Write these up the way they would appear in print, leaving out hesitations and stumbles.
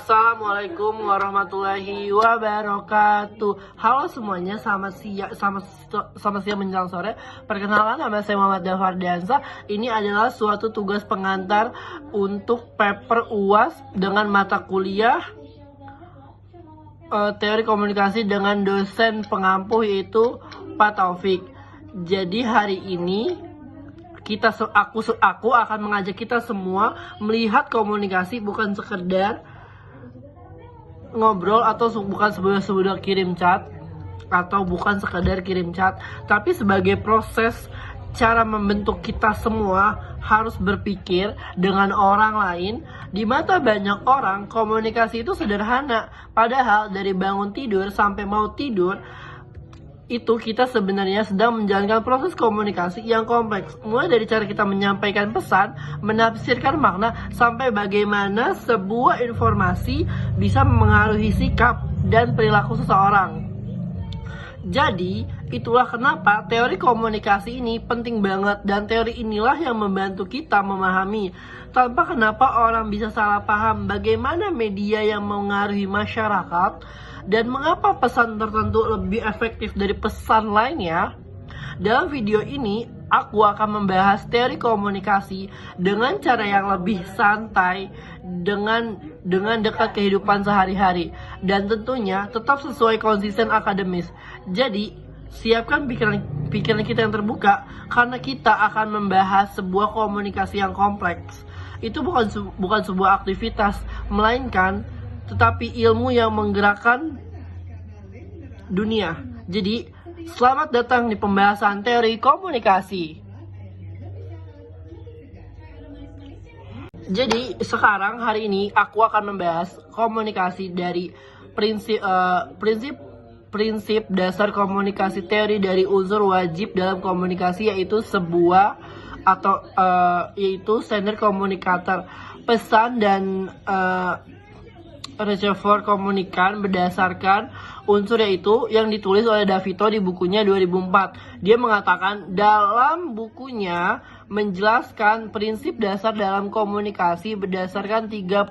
Assalamualaikum warahmatullahi wabarakatuh. Halo semuanya, selamat siang menjelang sore. Perkenalkan, nama saya Muhammad Dafardiansa. Ini adalah suatu tugas pengantar untuk paper UAS dengan mata kuliah teori komunikasi dengan dosen pengampu yaitu Pak Taufik. Jadi hari ini aku akan mengajak kita semua melihat komunikasi bukan sekedar ngobrol atau bukan sebuah kirim chat atau bukan sekedar kirim chat, tapi sebagai proses cara membentuk kita semua harus berpikir dengan orang lain. Di mata banyak orang komunikasi itu sederhana, padahal dari bangun tidur sampai mau tidur itu kita sebenarnya sedang menjalankan proses komunikasi yang kompleks, mulai dari cara kita menyampaikan pesan, menafsirkan makna, sampai bagaimana sebuah informasi bisa mempengaruhi sikap dan perilaku seseorang. Jadi, itulah kenapa teori komunikasi ini penting banget, dan teori inilah yang membantu kita memahami tanpa kenapa orang bisa salah paham bagaimana media yang mengaruhi masyarakat dan mengapa pesan tertentu lebih efektif dari pesan lainnya. Dalam video ini, aku akan membahas teori komunikasi dengan cara yang lebih santai, dengan dekat kehidupan sehari-hari, dan tentunya tetap sesuai konsisten akademis. Jadi, siapkan pikiran kita yang terbuka, karena kita akan membahas sebuah komunikasi yang kompleks. Itu bukan sebuah aktivitas, melainkan tetapi ilmu yang menggerakkan dunia. Jadi, selamat datang di pembahasan teori komunikasi. Jadi, sekarang hari ini aku akan membahas komunikasi dari prinsip dasar komunikasi, teori dari unsur wajib dalam komunikasi, yaitu yaitu standar komunikator, pesan dan reservoir komunikan berdasarkan unsur yaitu yang ditulis oleh Davito di bukunya 2004. Dia mengatakan dalam bukunya menjelaskan prinsip dasar dalam komunikasi berdasarkan 3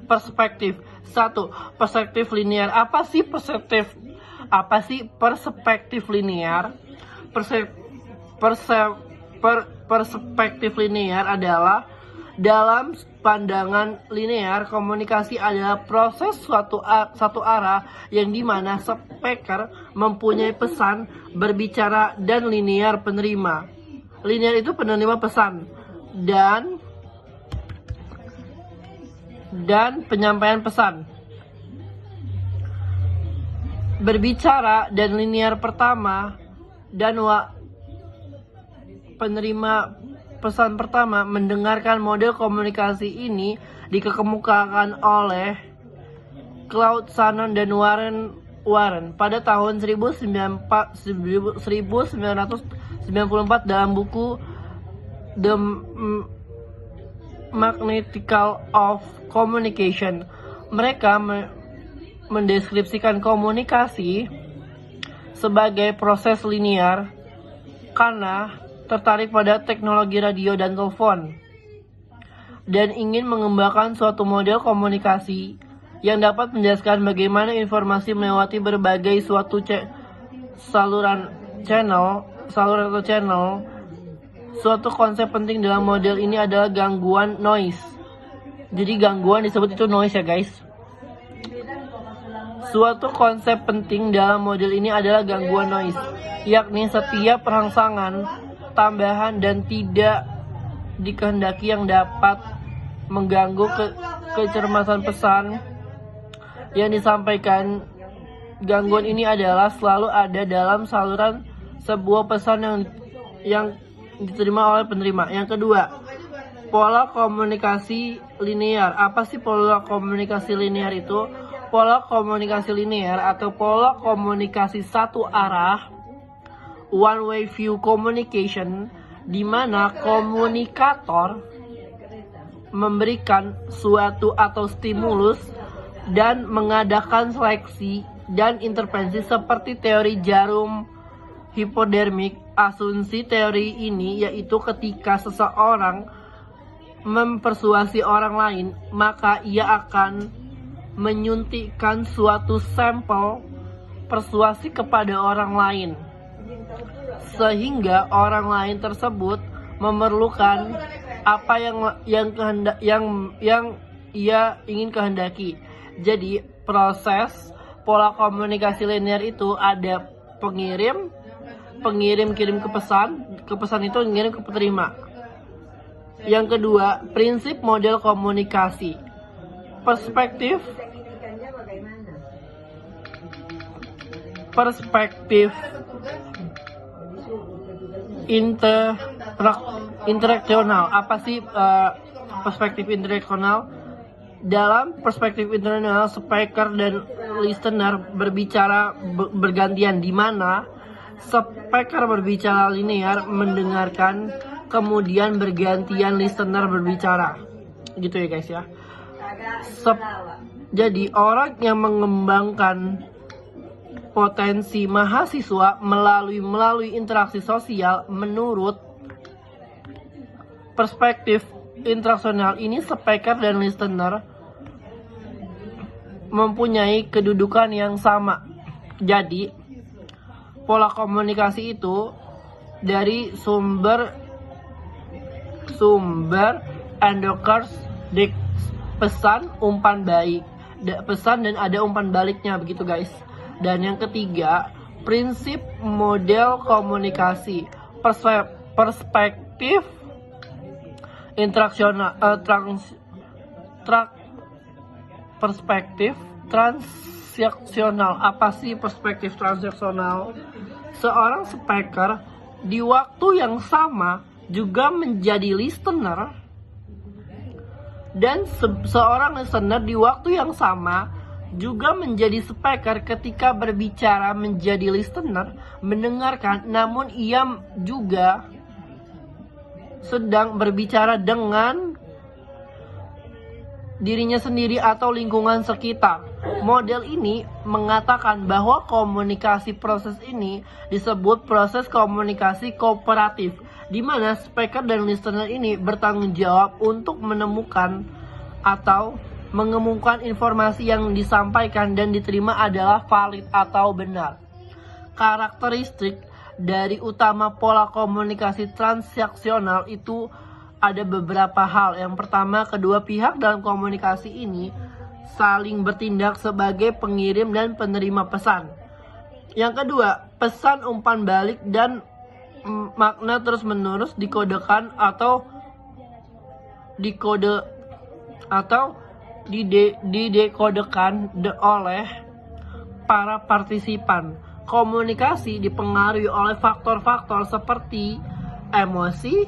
perspektif. 1. Perspektif linear. Apa sih perspektif linear? Perspektif linear adalah, dalam pandangan linear, komunikasi adalah proses satu arah yang dimana speaker mempunyai pesan berbicara dan linear penerima. Linear itu penerima pesan dan penyampaian pesan. Berbicara dan linear pertama dan penerima pesan pertama. Mendengarkan model komunikasi ini dikemukakan oleh Claude Shannon dan Warren pada tahun 1994 dalam buku The Mathematics of Communication. Mereka mendeskripsikan komunikasi sebagai proses linear karena tertarik pada teknologi radio dan telepon, dan ingin mengembangkan suatu model komunikasi yang dapat menjelaskan bagaimana informasi melewati berbagai saluran atau channel. Suatu konsep penting dalam model ini adalah gangguan noise. Jadi gangguan disebut itu noise ya guys. Suatu konsep penting dalam model ini adalah gangguan noise, yakni setiap rangsangan tambahan dan tidak dikehendaki yang dapat mengganggu kecermatan pesan yang disampaikan. Gangguan ini adalah selalu ada dalam saluran sebuah pesan yang diterima oleh penerima. Yang kedua, pola komunikasi linear. Apa sih pola komunikasi linear itu? Pola komunikasi linear atau pola komunikasi satu arah, one way view communication, di mana komunikator memberikan suatu atau stimulus dan mengadakan seleksi dan intervensi seperti teori jarum hipodermik. Asumsi teori ini yaitu ketika seseorang mempersuasi orang lain, maka ia akan menyuntikkan suatu sampel persuasi kepada orang lain, sehingga orang lain tersebut memerlukan apa yang ia ingin kehendaki. Jadi proses pola komunikasi linear itu ada pengirim kirim ke pesan itu ngirim ke penerima. Yang kedua, prinsip model komunikasi. Perspektif interaksional. Apa sih perspektif interaksional? Dalam perspektif interaksional, speaker dan listener berbicara bergantian, di mana speaker berbicara linear, mendengarkan, kemudian bergantian listener berbicara. Gitu ya guys ya. Jadi orang yang mengembangkan potensi mahasiswa melalui interaksi sosial, menurut perspektif interaksional ini, speaker dan listener mempunyai kedudukan yang sama. Jadi pola komunikasi itu dari sumber endokers di pesan, umpan balik, pesan dan ada umpan baliknya, begitu guys. Dan yang ketiga, prinsip model komunikasi. Perspektif interaksional, perspektif transaksional. Apa sih perspektif transaksional? Seorang speaker di waktu yang sama juga menjadi listener, dan seorang listener di waktu yang sama juga menjadi speaker ketika berbicara menjadi listener, mendengarkan, namun ia juga sedang berbicara dengan dirinya sendiri atau lingkungan sekitar. Model ini mengatakan bahwa komunikasi proses ini disebut proses komunikasi kooperatif, di mana speaker dan listener ini bertanggung jawab untuk menemukan atau mengemukakan informasi yang disampaikan dan diterima adalah valid atau benar. Karakteristik dari utama pola komunikasi transaksional itu ada beberapa hal. Yang pertama, kedua pihak dalam komunikasi ini saling bertindak sebagai pengirim dan penerima pesan. Yang kedua, pesan umpan balik dan makna terus-menerus dikodekan atau didekodekan oleh para partisipan. Komunikasi dipengaruhi oleh faktor-faktor seperti emosi,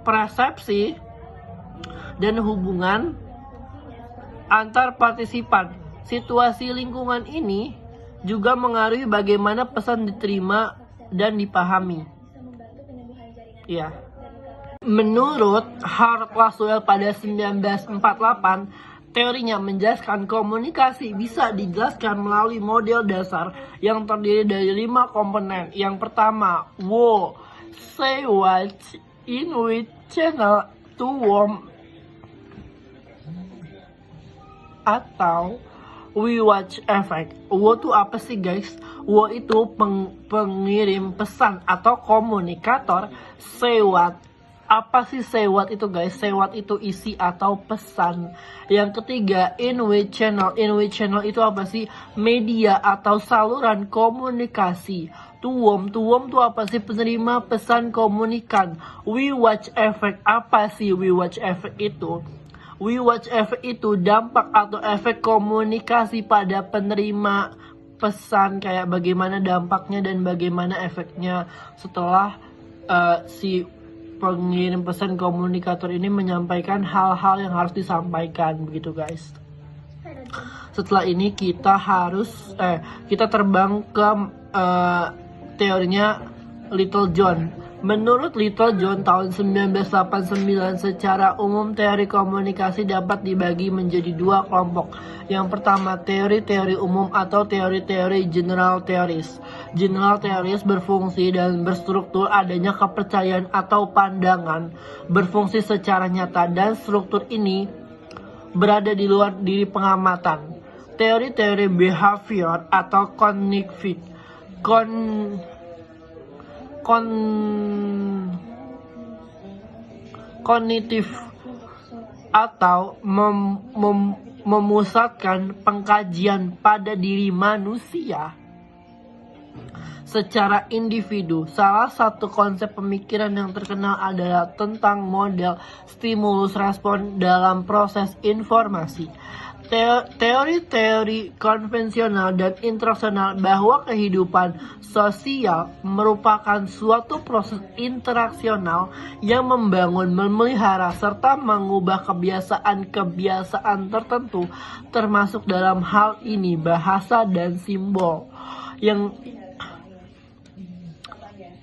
persepsi, dan hubungan antar partisipan. Situasi lingkungan ini juga mengaruhi bagaimana pesan diterima dan dipahami. Ya. Menurut Howard Laswell pada 1948, teorinya menjelaskan komunikasi bisa dijelaskan melalui model dasar yang terdiri dari 5 komponen. Yang pertama, what, say what, in which channel, to whom, atau we watch effect. What itu apa sih guys? What itu pengirim pesan atau komunikator. Say what, apa sih say what itu guys? Say what itu isi atau pesan. Yang ketiga, in which channel. In which channel itu apa sih? Media atau saluran komunikasi. To whom itu apa sih? Penerima pesan komunikan. We watch effect, apa sih we watch effect itu? We watch effect itu dampak atau efek komunikasi pada penerima pesan, kayak bagaimana dampaknya dan bagaimana efeknya setelah si pengirim pesan komunikator ini menyampaikan hal-hal yang harus disampaikan, begitu guys. Setelah ini kita terbang ke teorinya Little John. Menurut Little John tahun 1989, secara umum teori komunikasi dapat dibagi menjadi 2 kelompok. Yang pertama, teori-teori umum atau teori-teori general theories. General theories berfungsi dan berstruktur adanya kepercayaan atau pandangan berfungsi secara nyata, dan struktur ini berada di luar diri pengamatan. teori-teori behavior atau kognitif atau memusatkan pengkajian pada diri manusia secara individu. Salah satu konsep pemikiran yang terkenal adalah tentang model stimulus respon dalam proses informasi. Teori-teori konvensional dan internasional bahwa kehidupan sosial merupakan suatu proses interaksional yang membangun, memelihara, serta mengubah kebiasaan-kebiasaan tertentu, termasuk dalam hal ini bahasa dan simbol. Yang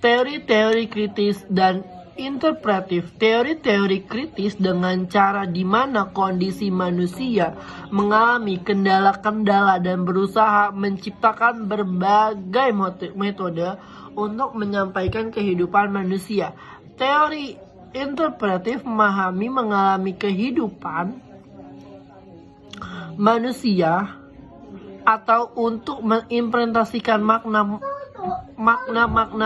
teori-teori kritis dan interpretif. Teori-teori kritis dengan cara di mana kondisi manusia mengalami kendala-kendala dan berusaha menciptakan berbagai metode untuk menyampaikan kehidupan manusia. Teori interpretif memahami mengalami kehidupan manusia atau untuk mengimplementasikan makna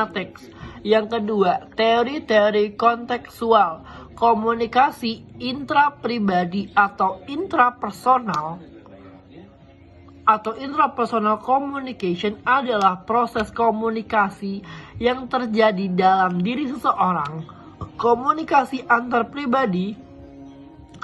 teks. Yang kedua, teori-teori kontekstual. Komunikasi intrapribadi atau intrapersonal communication adalah proses komunikasi yang terjadi dalam diri seseorang. Komunikasi antar pribadi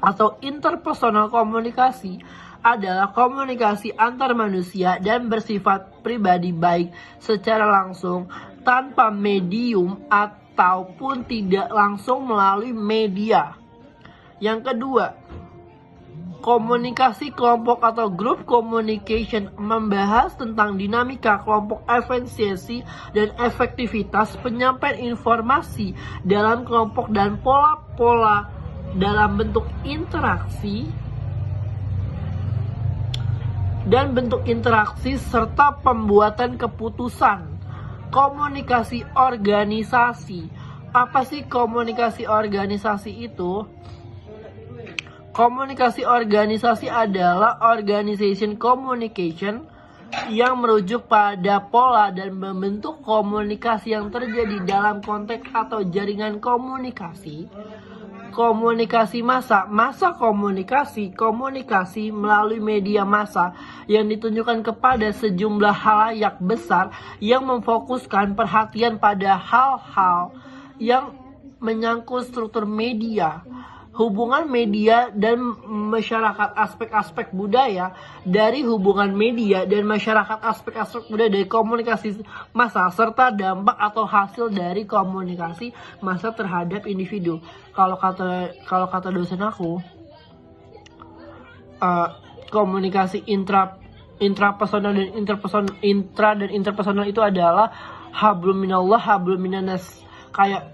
atau interpersonal komunikasi adalah komunikasi antar manusia dan bersifat pribadi, baik secara langsung tanpa medium ataupun tidak langsung melalui media. Yang kedua, komunikasi kelompok atau group communication membahas tentang dinamika kelompok, efisiensi dan efektivitas penyampaian informasi dalam kelompok dan pola-pola dalam bentuk interaksi serta pembuatan keputusan. Komunikasi organisasi. Apa sih komunikasi organisasi itu? Komunikasi organisasi adalah organization communication yang merujuk pada pola dan membentuk komunikasi yang terjadi dalam konteks atau jaringan komunikasi. Komunikasi massa komunikasi melalui media massa yang ditunjukkan kepada sejumlah halayak besar yang memfokuskan perhatian pada hal-hal yang menyangkut struktur media, hubungan media dan masyarakat, aspek-aspek budaya dari hubungan media dan masyarakat, aspek-aspek budaya dari komunikasi massa, serta dampak atau hasil dari komunikasi massa terhadap individu. Kalau kata dosen aku, komunikasi intrapersonal dan interpersonal itu adalah hablum minallah hablum minannas, kayak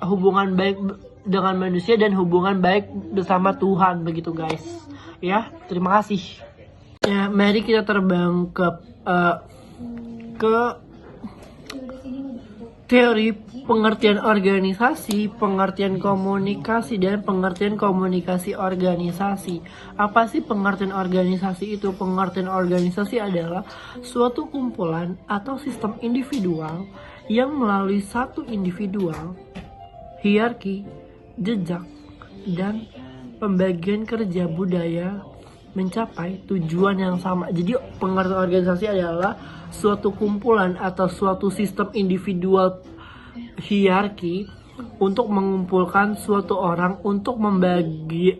hubungan baik dengan manusia dan hubungan baik bersama Tuhan, begitu guys. Ya, terima kasih. Ya, mari kita terbang ke teori pengertian organisasi, pengertian komunikasi, dan pengertian komunikasi organisasi. Apa sih pengertian organisasi itu? Pengertian organisasi adalah suatu kumpulan atau sistem individual yang melalui satu individual, hierarki, jejak, dan pembagian kerja budaya mencapai tujuan yang sama. Jadi pengertian organisasi adalah suatu kumpulan atau suatu sistem individual hierarki untuk mengumpulkan suatu orang untuk membagi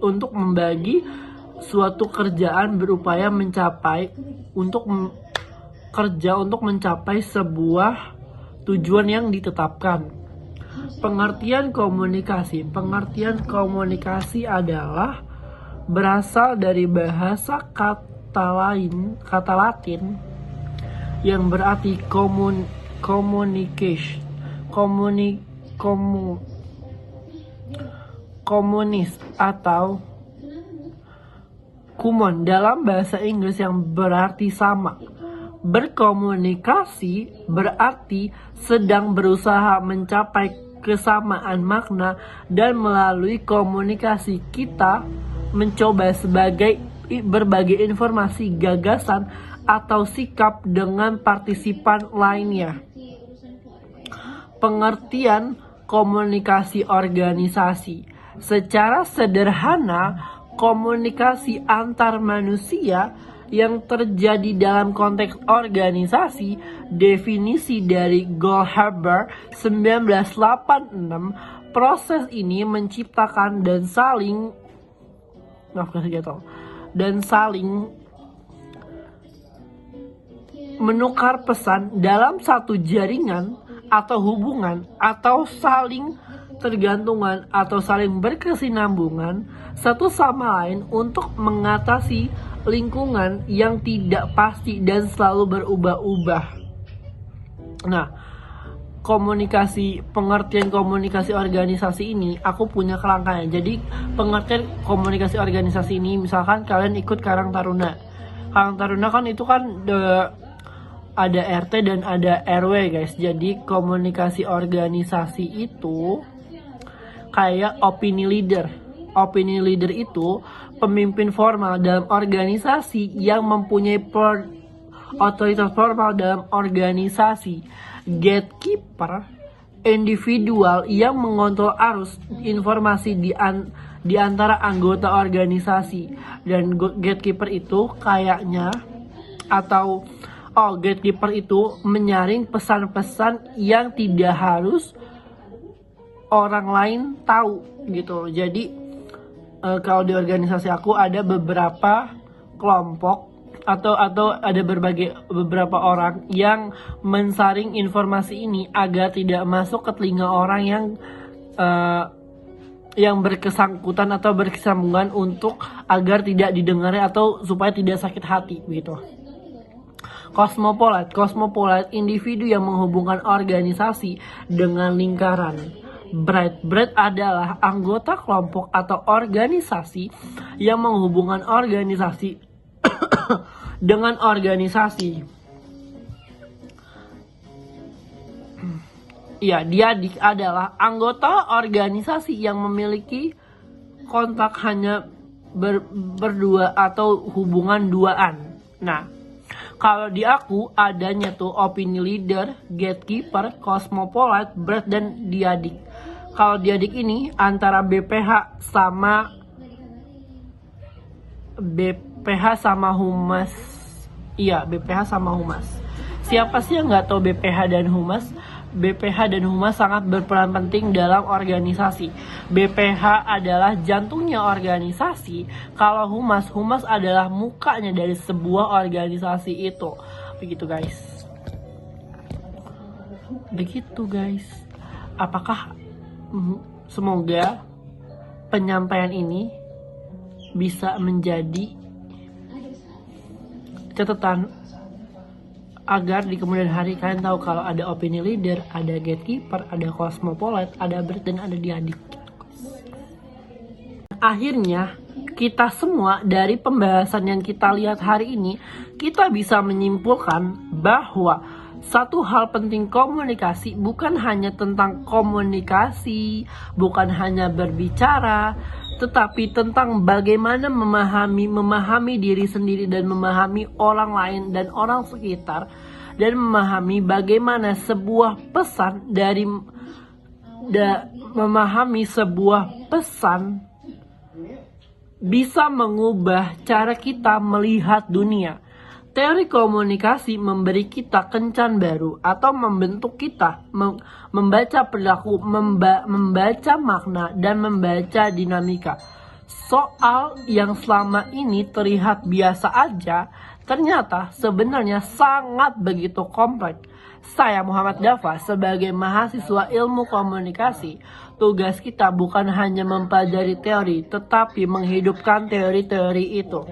suatu kerjaan, berupaya mencapai untuk mencapai sebuah tujuan yang ditetapkan. Pengertian komunikasi adalah berasal dari bahasa kata Latin yang berarti komunis atau common dalam bahasa Inggris, yang berarti sama. Berkomunikasi berarti sedang berusaha mencapai kesamaan makna, dan melalui komunikasi kita mencoba sebagai berbagi informasi, gagasan, atau sikap dengan partisipan lainnya. Pengertian komunikasi organisasi. Secara sederhana, komunikasi antar manusia yang terjadi dalam konteks organisasi, definisi dari Goldhaber 1986, proses ini menciptakan dan saling menukar pesan dalam satu jaringan atau hubungan, atau saling tergantungan atau saling berkesinambungan satu sama lain untuk mengatasi lingkungan yang tidak pasti dan selalu berubah-ubah. Nah, pengertian komunikasi organisasi ini aku punya kerangkanya. Jadi pengertian komunikasi organisasi ini, misalkan kalian ikut Karang Taruna. Karang Taruna kan itu kan ada RT dan ada RW guys. Jadi komunikasi organisasi itu kayak opini leader. Opini leader itu pemimpin formal dalam organisasi yang mempunyai otoritas formal dalam organisasi. Gatekeeper, individual yang mengontrol arus informasi di antara anggota organisasi. Dan gatekeeper itu gatekeeper itu menyaring pesan-pesan yang tidak harus orang lain tahu gitu. Jadi kalau di organisasi aku ada beberapa kelompok atau ada beberapa orang yang mensaring informasi ini agar tidak masuk ke telinga orang yang berkesangkutan atau berkesambungan, untuk agar tidak didengar atau supaya tidak sakit hati gitu. Cosmopolite, individu yang menghubungkan organisasi dengan lingkaran. Bright adalah anggota kelompok atau organisasi yang menghubungkan organisasi dengan organisasi. Diadik adalah anggota organisasi yang memiliki kontak hanya berdua atau hubungan duaan. Nah, kalau di aku adanya tuh opini leader, gatekeeper, cosmopolite, bright, dan diadik. Kalau diadik ini antara BPH sama humas. Iya, BPH sama humas. Siapa sih yang nggak tahu BPH dan humas? BPH dan humas sangat berperan penting dalam organisasi. BPH adalah jantungnya organisasi. Kalau humas adalah mukanya dari sebuah organisasi itu. Begitu guys. Apakah semoga penyampaian ini bisa menjadi catatan agar di kemudian hari kalian tahu kalau ada opini leader, ada gatekeeper, ada cosmopolite, ada bright, dan ada diadik. Akhirnya kita semua dari pembahasan yang kita lihat hari ini, kita bisa menyimpulkan bahwa satu hal penting komunikasi bukan hanya tentang komunikasi, bukan hanya berbicara, tetapi tentang bagaimana memahami diri sendiri dan memahami orang lain dan orang sekitar, dan memahami bagaimana sebuah pesan memahami sebuah pesan bisa mengubah cara kita melihat dunia. Teori komunikasi memberi kita kencan baru atau membentuk kita membaca perilaku, membaca makna, dan membaca dinamika. Soal yang selama ini terlihat biasa aja, ternyata sebenarnya sangat begitu kompleks. Saya Muhammad Dafa sebagai mahasiswa ilmu komunikasi, tugas kita bukan hanya mempelajari teori, tetapi menghidupkan teori-teori itu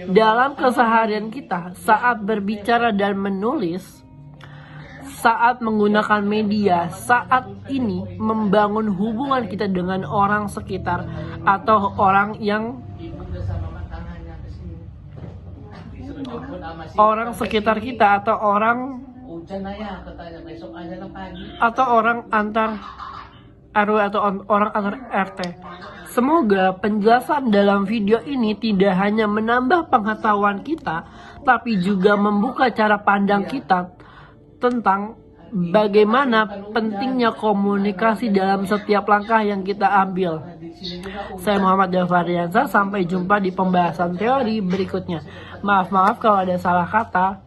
dalam keseharian kita saat berbicara dan menulis, saat menggunakan media, saat ini membangun hubungan kita dengan orang sekitar atau orang sekitar kita atau orang antar RW atau orang antar RT. Semoga penjelasan dalam video ini tidak hanya menambah pengetahuan kita, tapi juga membuka cara pandang kita tentang bagaimana pentingnya komunikasi dalam setiap langkah yang kita ambil. Saya Muhammad Jafariansa, sampai jumpa di pembahasan teori berikutnya. Maaf kalau ada salah kata,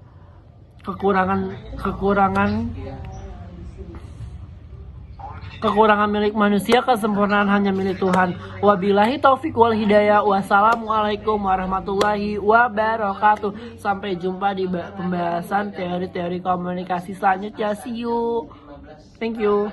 kekurangan milik manusia, kesempurnaan hanya milik Tuhan. Wabillahi taufik wal hidayah. Wassalamualaikum warahmatullahi wabarakatuh. Sampai jumpa di pembahasan teori-teori komunikasi selanjutnya. See you. Thank you.